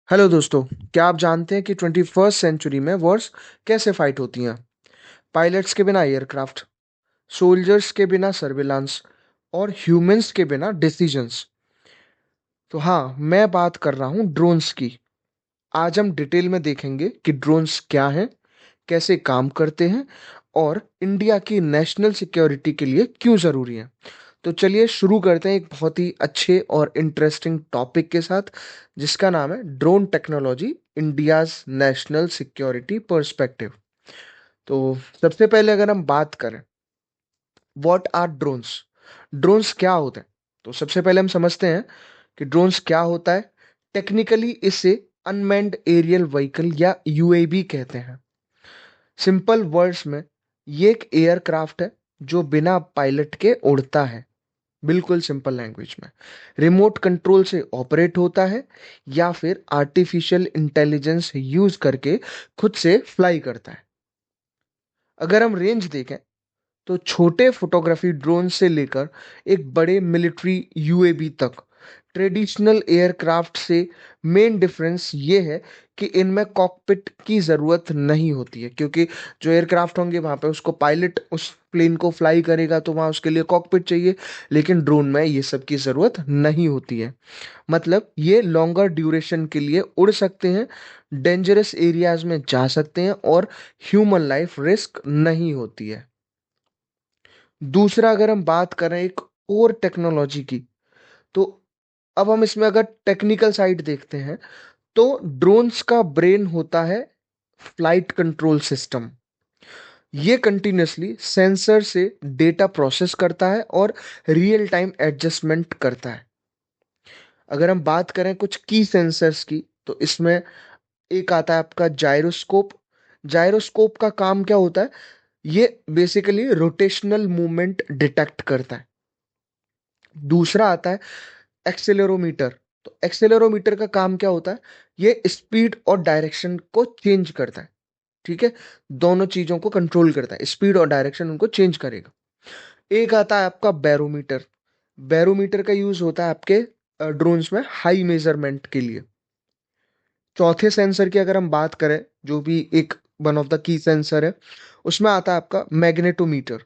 Hello दोस्तों। क्या आप जानते हैं कि 21st सेंचुरी में वॉर्स कैसे फाइट होती हैं? पायलट्स के बिना एयरक्राफ्ट, सोल्जर्स के बिना सर्विलांस और ह्यूमंस के बिना डिसीजंस। तो हाँ, मैं बात कर रहा हूँ ड्रोन्स की। आज हम डिटेल में देखेंगे कि ड्रोन्स क्या हैं, कैसे काम करते हैं और इंडिया की नेशनल सिक्योरिटी के लिए क्यों ज़रूरी हैं। तो चलिए शुरू करते हैं एक बहुत ही अच्छे और इंटरेस्टिंग टॉपिक के साथ, जिसका नाम है drone technology, India's national security perspective. तो सबसे पहले अगर हम बात करें, व्हाट आर ड्रोन्स, ड्रोन्स क्या होते हैं, तो सबसे पहले हम समझते हैं कि ड्रोन्स क्या होता है। टेक्निकली इसे अनमैन्ड एरियल व्हीकल या यूएवी कहते हैं। सिंपल वर्ड्स में ये एक एयरक्राफ्ट है जो बिना पायलट के उड़ता है। बिल्कुल सिंपल लैंग्वेज में रिमोट कंट्रोल से ऑपरेट होता है या फिर आर्टिफिशियल इंटेलिजेंस यूज करके खुद से फ्लाई करता है। अगर हम रेंज देखें तो छोटे फोटोग्राफी ड्रोन से लेकर एक बड़े मिलिट्री यूएवी तक, ट्रेडिशनल एयरक्राफ्ट से मेन डिफरेंस ये है कि इनमें कॉकपिट की ज़रूरत नहीं होती है, क्योंकि जो एयरक्राफ्ट होंगे वहाँ पे उसको पायलट उस प्लेन को फ्लाई करेगा तो वहाँ उसके लिए कॉकपिट चाहिए। लेकिन ड्रोन में ये सब की ज़रूरत नहीं होती है। मतलब ये लॉन्गर ड्यूरेशन के लिए उड़ सकते हैं, डेंजरस एरियाज में जा सकते हैं और ह्यूमन लाइफ रिस्क नहीं होती है। दूसरा, अगर हम बात करें एक और टेक्नोलॉजी की, तो अब हम इसमें अगर टेक्निकल साइड देखते हैं तो ड्रोन्स का ब्रेन होता है फ्लाइट कंट्रोल सिस्टम। ये कंटिन्यूसली सेंसर से डेटा प्रोसेस करता है और रियल टाइम एडजस्टमेंट करता है। अगर हम बात करें कुछ की सेंसर्स की, तो इसमें एक आता है आपका जायरोस्कोप। जायरोस्कोप का काम क्या होता है? ये बेसिकली रोटेशनल मूवमेंट डिटेक्ट करता है। दूसरा आता है एक्सेलेरोमीटर। तो एक्सेलेरोमीटर का काम क्या होता है? ये स्पीड और डायरेक्शन को चेंज करता है। ठीक है, दोनों चीजों को कंट्रोल करता है, स्पीड और डायरेक्शन उनको चेंज करेगा। एक आता है आपका बैरोमीटर। बैरोमीटर का यूज होता है आपके ड्रोन्स में हाई मेजरमेंट के लिए। चौथे सेंसर की अगर हम बात करें, जो भी एक one of the key sensor है, उसमें आता है आपका मैग्नेटोमीटर।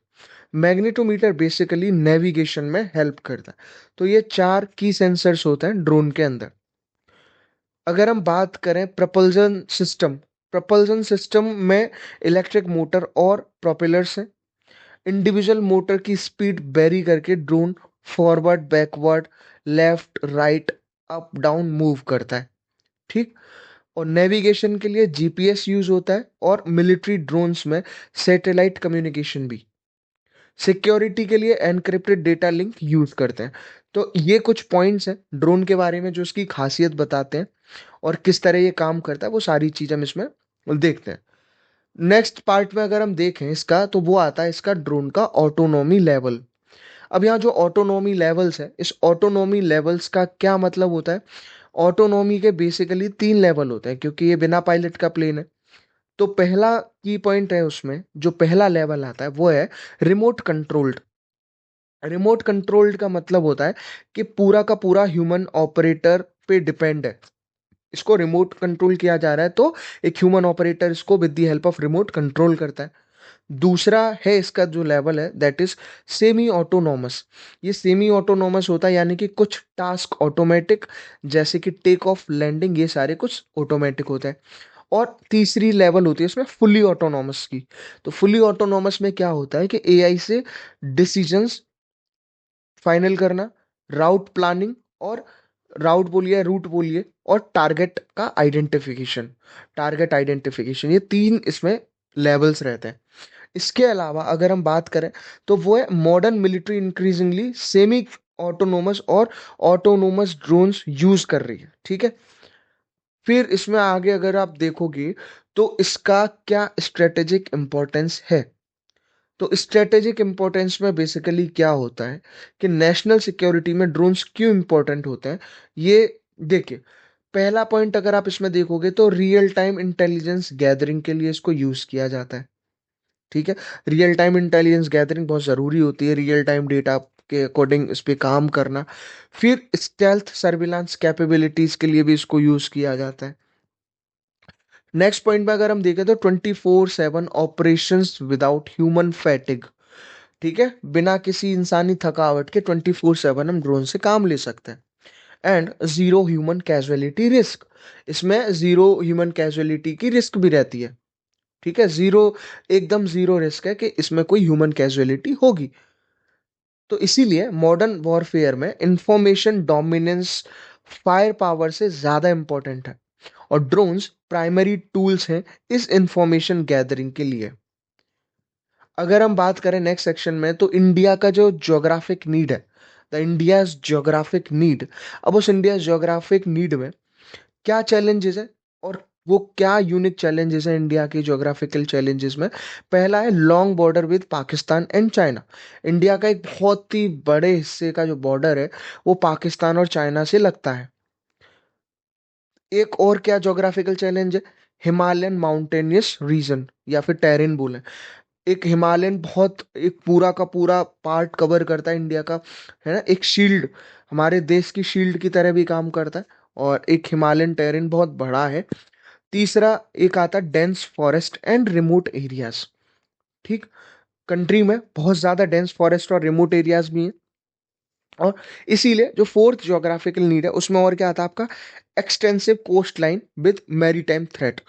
मैग्नेटोमीटर बेसिकली नेविगेशन में हेल्प करता है। तो ये चार की सेंसर्स होते हैं ड्रोन के अंदर। अगर हम बात करें प्रपल्जन सिस्टम में इलेक्ट्रिक मोटर और प्रोपेलर्स हैं। इंडिविजुअल मोटर की स्पीड वेरी करके drone forward, backward, left, right, up, down move करता है। ठीक। और नेविगेशन के लिए जीपीएस यूज होता है और मिलिट्री ड्रोन्स में सैटेलाइट कम्युनिकेशन भी। सिक्योरिटी के लिए एनक्रिप्टेड डेटा लिंक यूज करते हैं। तो ये कुछ पॉइंट्स हैं ड्रोन के बारे में जो इसकी खासियत बताते हैं और किस तरह ये काम करता है, वो सारी चीज़ हम इसमें देखते हैं। नेक्स्ट पार्ट में अगर हम देखें इसका, तो वो आता है इसका ड्रोन का ऑटोनॉमी लेवल। अब यहाँ जो ऑटोनॉमी लेवल्स है, इस ऑटोनॉमी लेवल्स का क्या मतलब होता है? ऑटोनॉमी के बेसिकली तीन लेवल होते हैं, क्योंकि ये बिना पायलट का प्लेन है। तो पहला की पॉइंट है उसमें, जो पहला लेवल आता है वो है रिमोट कंट्रोल्ड। रिमोट कंट्रोल्ड का मतलब होता है कि पूरा का पूरा ह्यूमन ऑपरेटर पे डिपेंड है। इसको रिमोट कंट्रोल किया जा रहा है तो एक ह्यूमन ऑपरेटर इसको with the help of remote control करता है। दूसरा है इसका जो लेवल है, दैट इज सेमी ऑटोनॉमस। ये सेमी ऑटोनॉमस होता है, यानी कि कुछ टास्क ऑटोमेटिक, जैसे कि टेक ऑफ, लैंडिंग, ये सारे कुछ ऑटोमेटिक होते हैं। और तीसरी लेवल होती है इसमें फुली ऑटोनॉमस की। तो फुली ऑटोनॉमस में क्या होता है कि एआई से डिसीजंस फाइनल करना, राउट प्लानिंग और रूट बोलिए, और टारगेट आइडेंटिफिकेशन, ये तीन इसमें लेवल्स रहते हैं। इसके अलावा अगर हम बात करें तो वो है modern military increasingly semi autonomous और ऑटोनोमस ड्रोन्स यूज कर रही है। ठीक है। फिर इसमें आगे अगर आप देखोगे तो इसका क्या स्ट्रेटेजिक इंपॉर्टेंस है, तो स्ट्रेटेजिक इंपॉर्टेंस में बेसिकली क्या होता है कि नेशनल सिक्योरिटी में ड्रोन्स क्यों इंपॉर्टेंट होते हैं, ये देखिए। पहला पॉइंट अगर आप इसमें देखोगे तो रियल टाइम इंटेलिजेंस गैदरिंग के लिए इसको यूज किया जाता है। ठीक है। रियल टाइम इंटेलिजेंस गैदरिंग बहुत ज़रूरी होती है, रियल टाइम डेटा के अकॉर्डिंग इस पे काम करना। फिर स्टेल्थ सर्विलांस कैपेबिलिटीज के लिए भी इसको यूज किया जाता है। नेक्स्ट पॉइंट में अगर हम देखें तो 24/7 ऑपरेशंस विदाउट ह्यूमन फैटिग। ठीक है, बिना किसी इंसानी थकावट के 24/7 हम ड्रोन से काम ले सकते हैं। And zero human casualty risk, इसमें जीरो ह्यूमन कैजुअलिटी की रिस्क भी रहती है। ठीक है, जीरो, एकदम जीरो रिस्क है कि इसमें कोई ह्यूमन कैजुअलिटी होगी। तो इसीलिए मॉडर्न वॉरफेयर में इंफॉर्मेशन डोमिनेंस फायर पावर से ज्यादा इंपॉर्टेंट है, और ड्रोन्स प्राइमरी टूल्स हैं इस इंफॉर्मेशन गैदरिंग के लिए। अगर हम बात करें नेक्स्ट सेक्शन में, तो इंडिया का जो ज्योग्राफिक नीड है, द इंडियाज ज्योग्राफिक नीड। अब उस इंडिया ज्योग्राफिक नीड में क्या चैलेंजेस है, और वो क्या यूनिक चैलेंजेस हैं इंडिया के ज्योग्राफिकल चैलेंजेस में। पहला है long border with Pakistan and China. India का एक बहुत ही बड़े हिस्से का जो बॉर्डर है वो पाकिस्तान और चाइना से लगता है। एक और क्या ज्योग्राफिकल चैलेंज है, हिमालयन माउंटेनियस रीजन या फिर टेरेन बोले। एक हिमालयन बहुत, एक पूरा का पूरा पार्ट कवर करता है इंडिया का, है ना, एक शील्ड, हमारे देश की शील्ड की तरह भी काम करता है। और एक हिमालयन टेरेन बहुत बड़ा है। तीसरा एक आता है dense forest and remote areas. ठीक, कंट्री में बहुत ज्यादा डेंस फॉरेस्ट और रिमोट एरियाज भी हैं। और इसीलिए जो फोर्थ ज्योग्राफिकल नीड है उसमें और क्या आता है आपका, extensive coast line with maritime threat.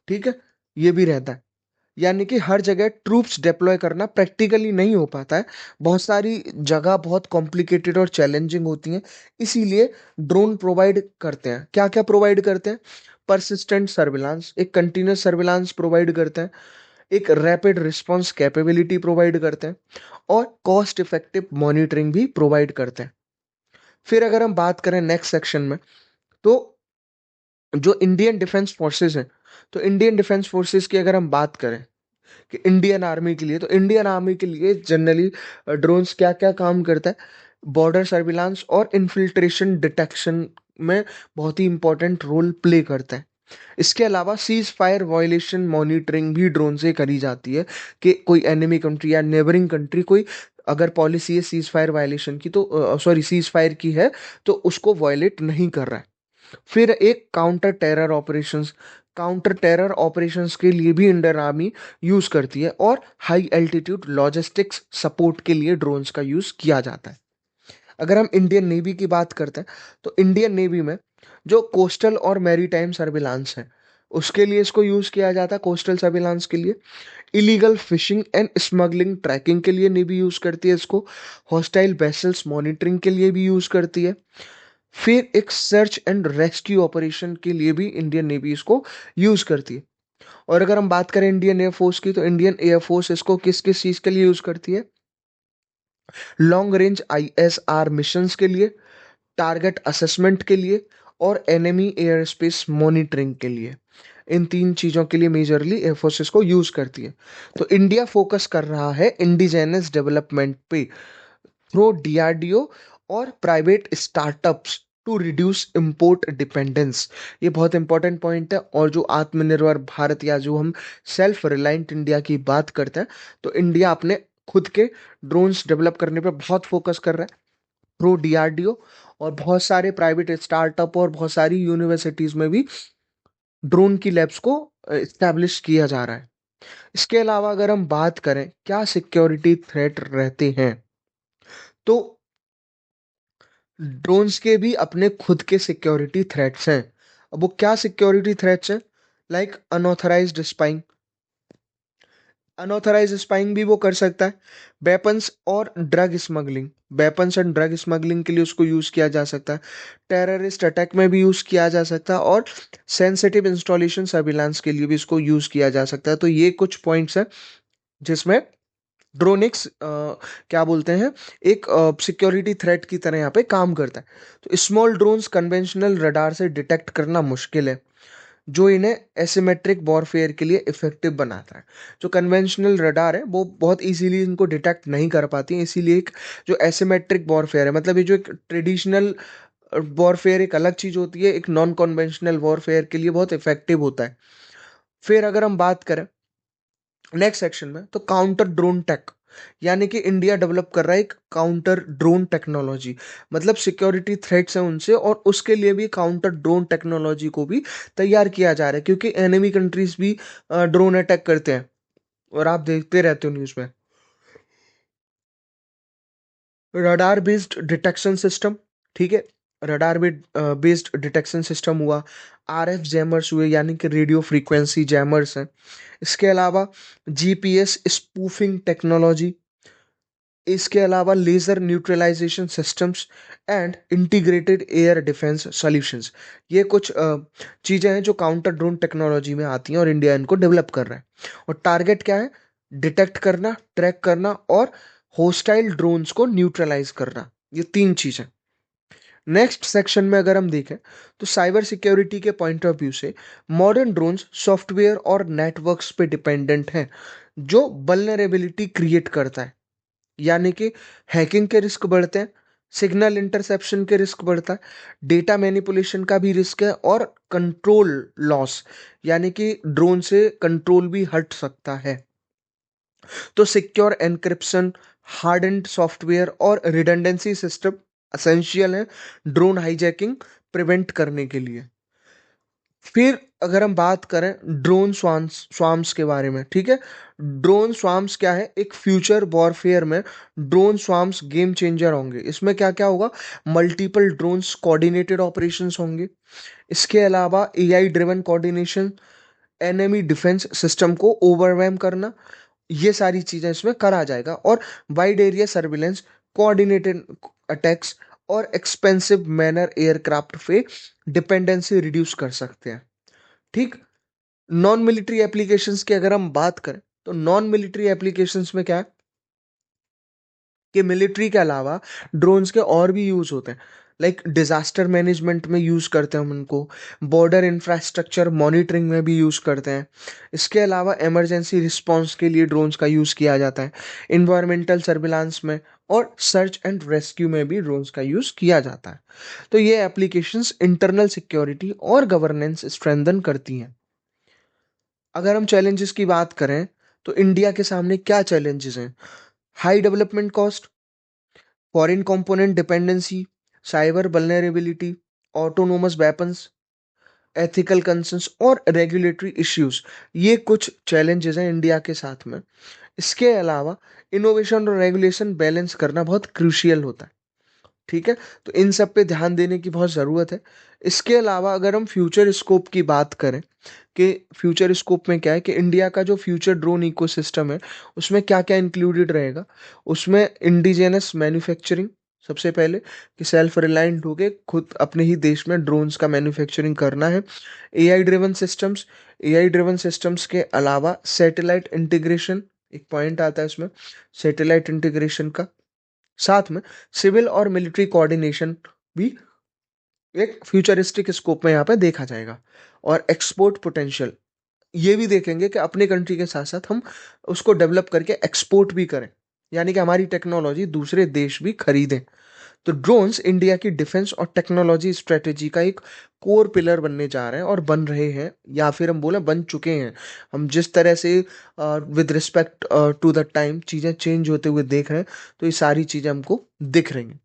ठीक है, ये भी रहता है। यानी कि हर जगह ट्रूप्स डिप्लॉय करना प्रैक्टिकली नहीं हो पाता है, बहुत सारी जगह बहुत कॉम्प्लिकेटेड और चैलेंजिंग होती हैं। इसीलिए ड्रोन प्रोवाइड करते हैं। क्या क्या प्रोवाइड करते हैं, परसिस्टेंट सर्विलांस, एक कंटिन्यूस सर्विलांस प्रोवाइड करते हैं, एक रैपिड रिस्पॉन्स कैपेबिलिटी प्रोवाइड करते हैं, और कॉस्ट इफेक्टिव मॉनिटरिंग भी प्रोवाइड करते हैं। फिर अगर हम बात करें नेक्स्ट सेक्शन में, तो जो इंडियन डिफेंस फोर्सेस हैं, तो इंडियन डिफेंस फोर्सेस की अगर हम बात करें कि इंडियन आर्मी के लिए, तो इंडियन आर्मी के लिए जनरली ड्रोन्स क्या क्या काम करता है, बॉर्डर सर्विलांस और इन्फिल्ट्रेशन डिटेक्शन में बहुत ही इंपॉर्टेंट रोल प्ले करता है। इसके अलावा सीज फायर वायलेशन मॉनिटरिंग भी ड्रोन से करी जाती है, कि कोई एनिमी कंट्री या नेबरिंग कंट्री कोई अगर पॉलिसी है सीज फायर वायलेशन की, तो सॉरी सीज फायर की है, तो उसको वायलेट नहीं कर रहा है। फिर एक काउंटर टेरर ऑपरेशंस के लिए भी इंडियन आर्मी यूज करती है, और हाई एल्टीट्यूड लॉजिस्टिक्स सपोर्ट के लिए ड्रोन्स का यूज किया जाता है। अगर हम इंडियन नेवी की बात करते हैं, तो इंडियन नेवी में जो कोस्टल और मैरीटाइम सर्विलांस है उसके लिए इसको यूज किया जाता है, कोस्टल सर्विलांस के लिए। Illegal fishing and smuggling tracking के लिए नेवी यूज करती है इसको। हॉस्टाइल वेसल्स मॉनिटरिंग के लिए भी यूज करती है। फिर एक सर्च एंड रेस्क्यू ऑपरेशन के लिए भी इंडियन नेवी इसको यूज करती है। और अगर हम बात करें इंडियन एयरफोर्स की, तो इंडियन एयरफोर्स इसको किस किस चीज के लिए यूज करती है, लॉन्ग रेंज आईएसआर मिशंस के लिए, टारगेट असेसमेंट के लिए, और एनिमी एयर स्पेस मॉनिटरिंग के लिए। इन तीन चीजों के लिए मेजरली एयरफोर्स इसको यूज करती है। तो इंडिया फोकस कर रहा है इंडिजेनस डेवलपमेंट पे थ्रू डीआरडीओ और private startups to reduce import dependence. ये बहुत इंपॉर्टेंट पॉइंट है। और जो आत्मनिर्भर भारत या जो हम सेल्फ रिलायंट इंडिया की बात करते हैं, तो इंडिया अपने खुद के ड्रोन्स डेवलप करने पे बहुत फोकस कर रहा है थ्रू डीआरडीओ, और बहुत सारे प्राइवेट स्टार्टअप और बहुत सारी यूनिवर्सिटीज में भी ड्रोन की लैब्स को इस्टेब्लिश किया जा रहा है। इसके अलावा अगर हम बात करें क्या सिक्योरिटी थ्रेट रहते हैं, तो ड्रोन्स के भी अपने खुद के सिक्योरिटी थ्रेट्स हैं। अब वो क्या सिक्योरिटी थ्रेट्स हैं, like unauthorised spying. Unauthorised spying भी वो कर सकता है। वेपन्स और drug smuggling, weapons and drug smuggling के लिए उसको यूज किया जा सकता है। टेररिस्ट अटैक में भी यूज किया जा सकता है, और सेंसिटिव इंस्टॉलेशन सर्विलांस के लिए भी इसको यूज किया जा सकता है। तो ये कुछ पॉइंट्स हैं जिसमें ड्रोनिक्स क्या बोलते हैं, एक सिक्योरिटी थ्रेट की तरह यहाँ पे काम करता है। तो स्मॉल ड्रोन्स कन्वेंशनल रडार से डिटेक्ट करना मुश्किल है, जो इन्हें एसिमेट्रिक वॉरफेयर के लिए इफेक्टिव बनाता है। जो कन्वेंशनल रडार है वो बहुत इजीली इनको डिटेक्ट नहीं कर पाती है, इसीलिए एक जो एसिमेट्रिक वॉरफेयर है, मतलब ये जो एक ट्रेडिशनल वॉरफेयर एक अलग चीज होती है, एक नॉन कन्वेंशनल वॉरफेयर के लिए बहुत इफेक्टिव होता है। फिर अगर हम बात करें नेक्स्ट सेक्शन में, तो काउंटर ड्रोन टेक। यानी कि इंडिया डेवलप कर रहा है एक काउंटर ड्रोन टेक्नोलॉजी, मतलब सिक्योरिटी थ्रेट्स हैं उनसे, और उसके लिए भी काउंटर ड्रोन टेक्नोलॉजी को भी तैयार किया जा रहा है, क्योंकि एनिमी कंट्रीज भी ड्रोन अटैक करते हैं, और आप देखते रहते हो न्यूज़ में। रडार बेस्ड डिटेक्शन सिस्टम, ठीक है, रडार बेस्ड डिटेक्शन सिस्टम हुआ, आरएफ जैमर्स हुए यानी कि रेडियो फ्रीक्वेंसी जैमर्स हैं। इसके अलावा जीपीएस स्पूफिंग टेक्नोलॉजी, इसके अलावा laser neutralisation systems and integrated air defence solutions. ये कुछ चीज़ें हैं जो काउंटर ड्रोन टेक्नोलॉजी में आती हैं और इंडिया इनको डेवलप कर रहा है। और टारगेट क्या है? डिटेक्ट करना, ट्रैक करना और होस्टाइल ड्रोन्स को न्यूट्रलाइज करना, ये तीन चीज़ें। नेक्स्ट सेक्शन में अगर हम देखें तो साइबर सिक्योरिटी के पॉइंट ऑफ व्यू से मॉडर्न ड्रोन्स सॉफ्टवेयर और नेटवर्क्स पे डिपेंडेंट हैं, जो वल्नरेबिलिटी क्रिएट करता है, यानी कि हैकिंग के रिस्क बढ़ते हैं, सिग्नल इंटरसेप्शन के रिस्क बढ़ता है, डेटा मैनिपुलेशन का भी रिस्क है, और कंट्रोल लॉस, यानी कि ड्रोन से कंट्रोल भी हट सकता है। तो सिक्योर एनक्रिप्शन, हार्डेंड सॉफ्टवेयर और रिडंडेंसी सिस्टम असेंशियल है ड्रोन हाईजैकिंग प्रिवेंट करने के लिए। फिर अगर हम बात करें ड्रोन स्वाम्स के बारे में, ठीक है, ड्रोन स्वाम्स क्या है? एक फ्यूचर वॉरफेयर में ड्रोन स्वाम्स गेम चेंजर होंगे। इसमें क्या क्या होगा? मल्टीपल ड्रोन्स कोऑर्डिनेटेड ऑपरेशंस होंगे। इसके अलावा AI driven coordination, enemy defence system को ओवरवेम करना, ये सारी चीजें इसमें करा जाएगा। और wide area surveillance, coordinated attacks और एक्सपेंसिव मैनर एयरक्राफ्ट पे डिपेंडेंसी रिड्यूस कर सकते हैं, ठीक। नॉन मिलिट्री एप्लीकेशंस की अगर हम बात करें तो नॉन मिलिट्री एप्लीकेशंस में क्या है कि मिलिट्री के अलावा ड्रोन्स के और भी यूज होते हैं, लाइक डिजास्टर मैनेजमेंट में यूज करते हैं हम उनको, बॉर्डर इंफ्रास्ट्रक्चर मॉनिटरिंग में भी यूज करते हैं। इसके अलावा इमरजेंसी रिस्पांस के लिए ड्रोन्स का यूज किया जाता है, इन्वायरमेंटल सर्विलांस में और सर्च एंड रेस्क्यू में भी ड्रोन्स का यूज किया जाता है। तो ये एप्लीकेशंस इंटरनल सिक्योरिटी और गवर्नेंस स्ट्रेंथन करती हैं। अगर हम चैलेंजेस की बात करें तो इंडिया के सामने क्या चैलेंजेस हैं? High development cost, foreign component dependency, cyber vulnerability, autonomous weapons, ethical concerns और रेगुलेटरी इश्यूज, ये कुछ चैलेंजेस हैं इंडिया के साथ में। इसके अलावा इनोवेशन और रेगुलेशन बैलेंस करना बहुत क्रूशियल होता है, ठीक है। तो इन सब पे ध्यान देने की बहुत ज़रूरत है। इसके अलावा अगर हम फ्यूचर स्कोप की बात करें कि फ्यूचर स्कोप में क्या है कि इंडिया का जो फ्यूचर ड्रोन इकोसिस्टम है उसमें क्या क्या इंक्लूडेड रहेगा, उसमें इंडिजिनस मैन्युफैक्चरिंग, सबसे पहले कि सेल्फ रिलायंट होके खुद अपने ही देश में ड्रोन्स का मैन्युफैक्चरिंग करना है। AI driven systems, AI driven systems के अलावा सैटेलाइट इंटीग्रेशन एक पॉइंट आता है इसमें, सैटेलाइट इंटीग्रेशन का, साथ में सिविल और मिलिट्री कोऑर्डिनेशन भी एक फ्यूचरिस्टिक स्कोप में यहाँ पे देखा जाएगा। और एक्सपोर्ट पोटेंशियल, ये भी देखेंगे कि अपने कंट्री के साथ साथ हम उसको डेवलप करके एक्सपोर्ट भी करें, यानी कि हमारी टेक्नोलॉजी दूसरे देश भी खरीदें। तो ड्रोन्स इंडिया की डिफेंस और टेक्नोलॉजी स्ट्रेटेजी का एक कोर पिलर बनने जा रहे हैं और बन रहे हैं, या फिर हम बोले बन चुके हैं। हम जिस तरह से with respect to the time चीज़ें चेंज होते हुए देख रहे हैं, तो ये सारी चीज़ें हमको दिख रही हैं।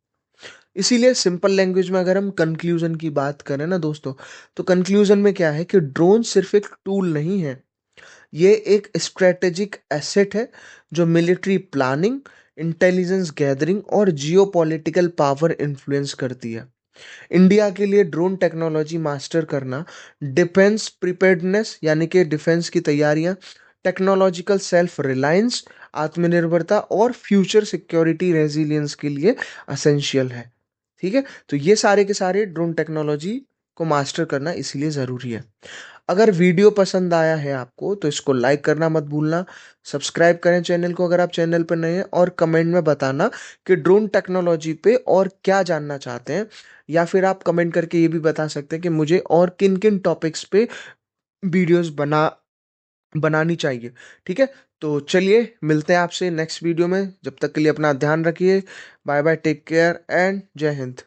इसीलिए सिंपल लैंग्वेज में अगर हम कंक्लूजन की बात करें ना दोस्तों, तो कंक्लूजन में क्या है कि ड्रोन सिर्फ एक टूल नहीं है, ये एक स्ट्रेटेजिक एसेट है जो मिलिट्री प्लानिंग, इंटेलिजेंस गैदरिंग और जियोपॉलिटिकल पावर इन्फ्लुएंस करती है। इंडिया के लिए ड्रोन टेक्नोलॉजी मास्टर करना डिफेंस प्रिपेयर्डनेस, यानी कि डिफेंस की तैयारियां, टेक्नोलॉजिकल सेल्फ रिलायंस, आत्मनिर्भरता और फ्यूचर सिक्योरिटी रेजिलियंस के लिए असेंशियल है, ठीक है। तो ये सारे के सारे ड्रोन टेक्नोलॉजी को मास्टर करना इसीलिए ज़रूरी है। अगर वीडियो पसंद आया है आपको तो इसको लाइक करना मत भूलना, सब्सक्राइब करें चैनल को अगर आप चैनल पर नए हैं, और कमेंट में बताना कि ड्रोन टेक्नोलॉजी पे और क्या जानना चाहते हैं, या फिर आप कमेंट करके ये भी बता सकते हैं कि मुझे और किन किन टॉपिक्स पे वीडियोस बनानी चाहिए, ठीक है। तो चलिए मिलते हैं आपसे नेक्स्ट वीडियो में, जब तक के लिए अपना ध्यान रखिए। Bye bye, take care and जय हिंद।